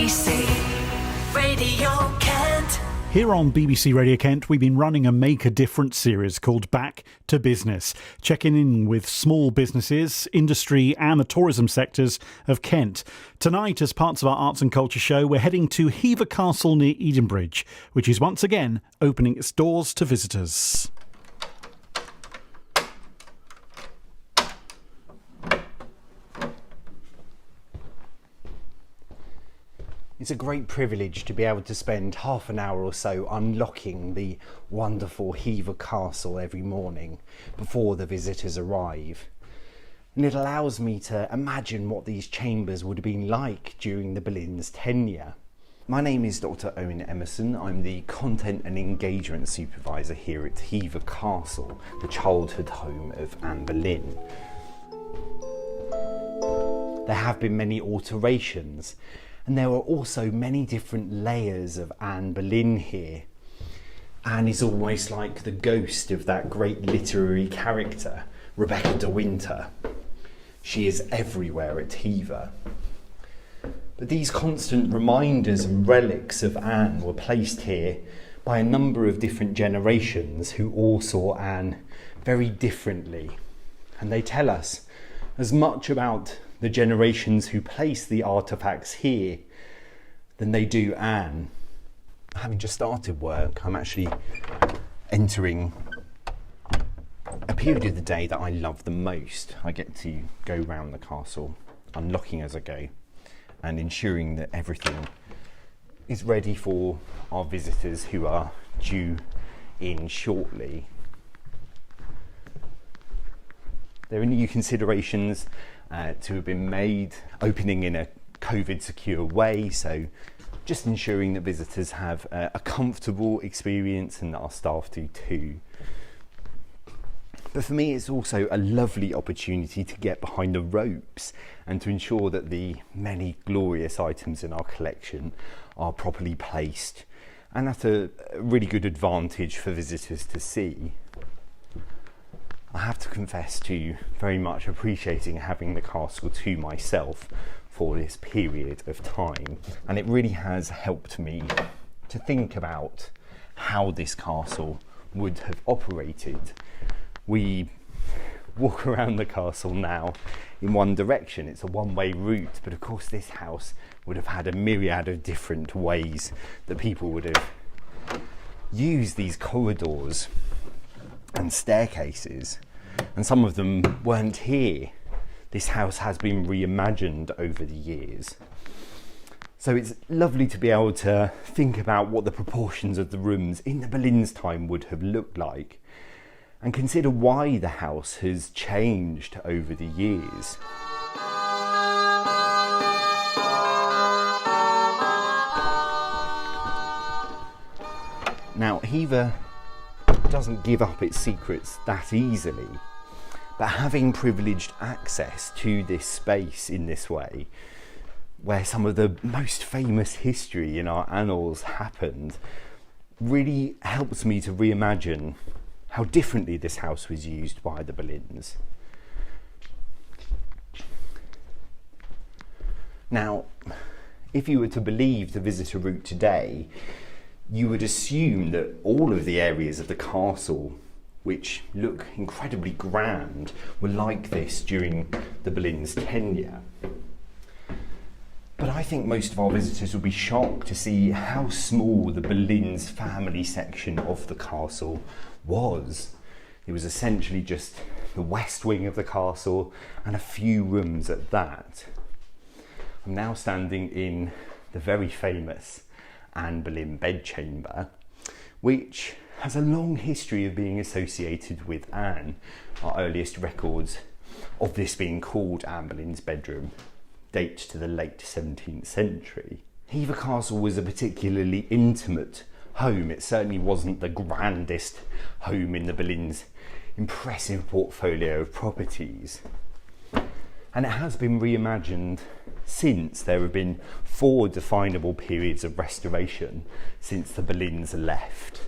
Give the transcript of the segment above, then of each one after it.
BBC Radio Kent. Here on BBC Radio Kent, we've been running a Make a Difference series called Back to Business, checking in with small businesses, industry and the tourism sectors of Kent. Tonight, as parts of our arts and culture show, we're heading to Hever Castle near Edenbridge, which is once again opening its doors to visitors. It's a great privilege to be able to spend half an hour or so unlocking the wonderful Hever Castle every morning before the visitors arrive. And it allows me to imagine what these chambers would have been like during the Boleyns' tenure. My name is Dr. Owen Emmerson. I'm the Content and Engagement Supervisor here at Hever Castle, the childhood home of Anne Boleyn. There have been many alterations, and there are also many different layers of Anne Boleyn here. Anne is almost like the ghost of that great literary character, Rebecca de Winter. She is everywhere at Hever. But these constant reminders and relics of Anne were placed here by a number of different generations who all saw Anne very differently. And they tell us as much about the generations who placed the artefacts here than they do Anne. Having just started work, I'm actually entering a period of the day that I love the most. I get to go round the castle, unlocking as I go, and ensuring that everything is ready for our visitors who are due in shortly. There are new considerations to have been made, opening in a COVID secure way, so just ensuring that visitors have a comfortable experience and that our staff do too. But for me, it's also a lovely opportunity to get behind the ropes and to ensure that the many glorious items in our collection are properly placed and at a really good advantage for visitors to see. I have to confess to very much appreciating having the castle to myself for this period of time, and it really has helped me to think about how this castle would have operated. We walk around the castle now in one direction, it's a one-way route, but of course this house would have had a myriad of different ways that people would have used these corridors and staircases, and some of them weren't here. This house has been reimagined over the years. So it's lovely to be able to think about what the proportions of the rooms in the Boleyns' time would have looked like and consider why the house has changed over the years. Now, Hever doesn't give up its secrets that easily, but having privileged access to this space in this way, where some of the most famous history in our annals happened, really helps me to reimagine how differently this house was used by the Boleyns. Now, if you were to believe the visitor route today, you would assume that all of the areas of the castle which look incredibly grand were like this during the Boleyns' tenure. But I think most of our visitors will be shocked to see how small the Boleyns family section of the castle was. It was essentially just the west wing of the castle and a few rooms at that. I'm now standing in the very famous Anne Boleyn bedchamber, which has a long history of being associated with Anne. Our earliest records of this being called Anne Boleyn's bedroom date to the late 17th century. Hever Castle was a particularly intimate home. It certainly wasn't the grandest home in the Boleyns' impressive portfolio of properties. And it has been reimagined since. There have been 4 definable periods of restoration since the Boleyns left.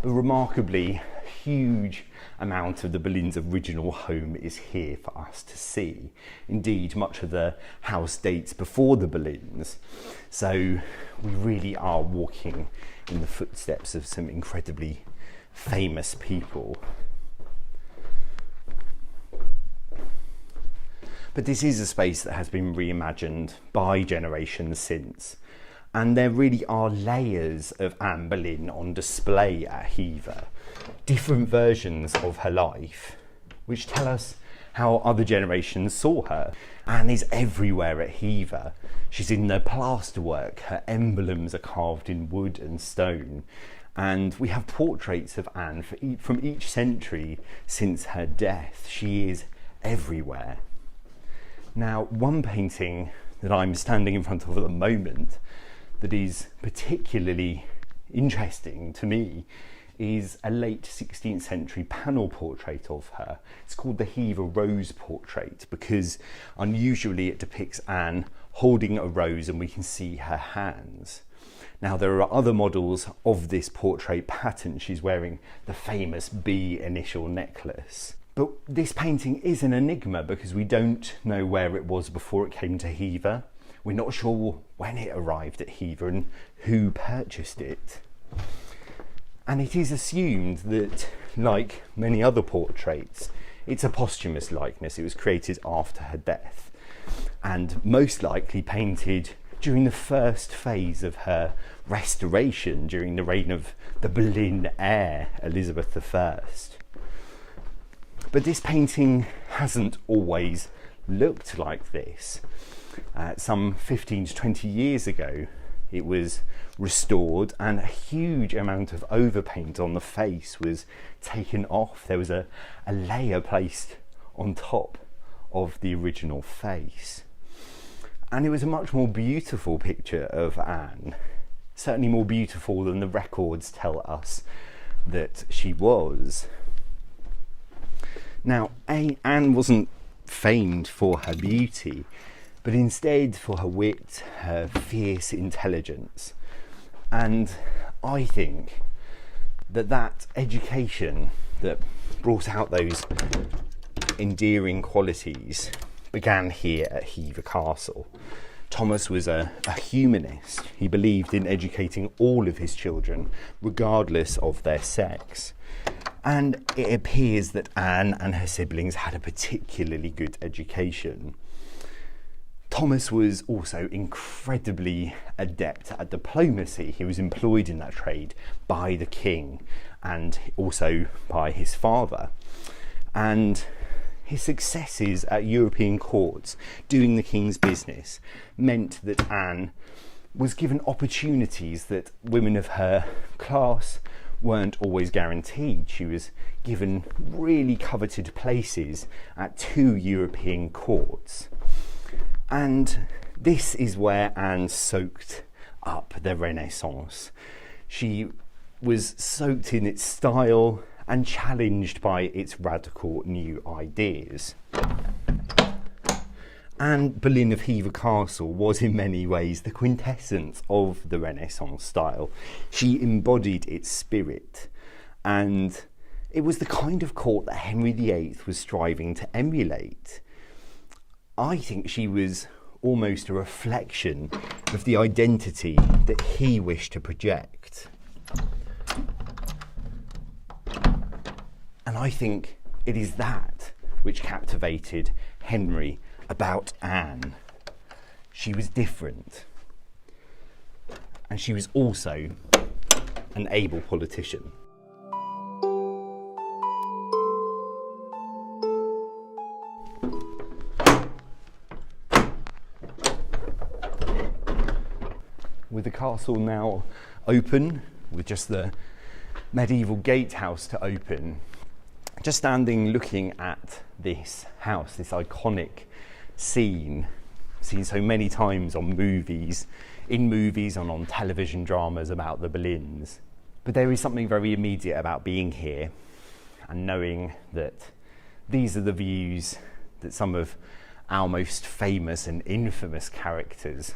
A remarkably huge amount of the Boleyns' original home is here for us to see. Indeed, much of the house dates before the Boleyns, so we really are walking in the footsteps of some incredibly famous people. But this is a space that has been reimagined by generations since, and there really are layers of Anne Boleyn on display at Hever, different versions of her life, which tell us how other generations saw her. Anne is everywhere at Hever. She's in the plasterwork, her emblems are carved in wood and stone, and we have portraits of Anne from each century since her death. She is everywhere. Now, one painting that I'm standing in front of at the moment that is particularly interesting to me is a late 16th century panel portrait of her. It's called the Hever Rose Portrait because unusually it depicts Anne holding a rose and we can see her hands. Now, there are other models of this portrait pattern. She's wearing the famous B initial necklace. But this painting is an enigma because we don't know where it was before it came to Hever. We're not sure when it arrived at Hever and who purchased it. And it is assumed that, like many other portraits, it's a posthumous likeness. It was created after her death and most likely painted during the first phase of her restoration during the reign of the Boleyn heir, Elizabeth I. But this painting hasn't always looked like this. Some 15 to 20 years ago, it was restored and a huge amount of overpaint on the face was taken off. There was a layer placed on top of the original face. And it was a much more beautiful picture of Anne, certainly more beautiful than the records tell us that she was. Now, Anne wasn't famed for her beauty, but instead for her wit, her fierce intelligence. And I think that education that brought out those endearing qualities began here at Hever Castle. Thomas was a humanist. He believed in educating all of his children, regardless of their sex. And it appears that Anne and her siblings had a particularly good education. Thomas was also incredibly adept at diplomacy. He was employed in that trade by the king and also by his father. And his successes at European courts, doing the king's business, meant that Anne was given opportunities that women of her class weren't always guaranteed. She was given really coveted places at 2 European courts. And this is where Anne soaked up the Renaissance. She was soaked in its style and challenged by its radical new ideas. Anne Boleyn of Hever Castle was in many ways the quintessence of the Renaissance style. She embodied its spirit, and it was the kind of court that Henry VIII was striving to emulate. I think she was almost a reflection of the identity that he wished to project. And I think it is that which captivated Henry about Anne. She was different, and she was also an able politician. With the castle now open, with just the medieval gatehouse to open, just standing looking at this house, this iconic scene, seen so many times on movies, in movies and on television dramas about the Boleyns. But there is something very immediate about being here and knowing that these are the views that some of our most famous and infamous characters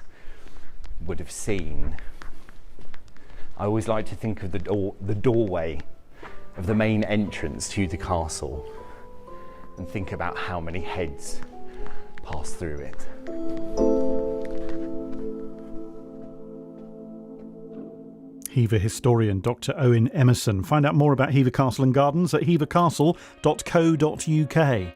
would have seen. I always like to think of the doorway of the main entrance to the castle and think about how many heads pass through it. Hever historian Dr. Owen Emmerson. Find out more about Hever Castle and Gardens at hevercastle.co.uk.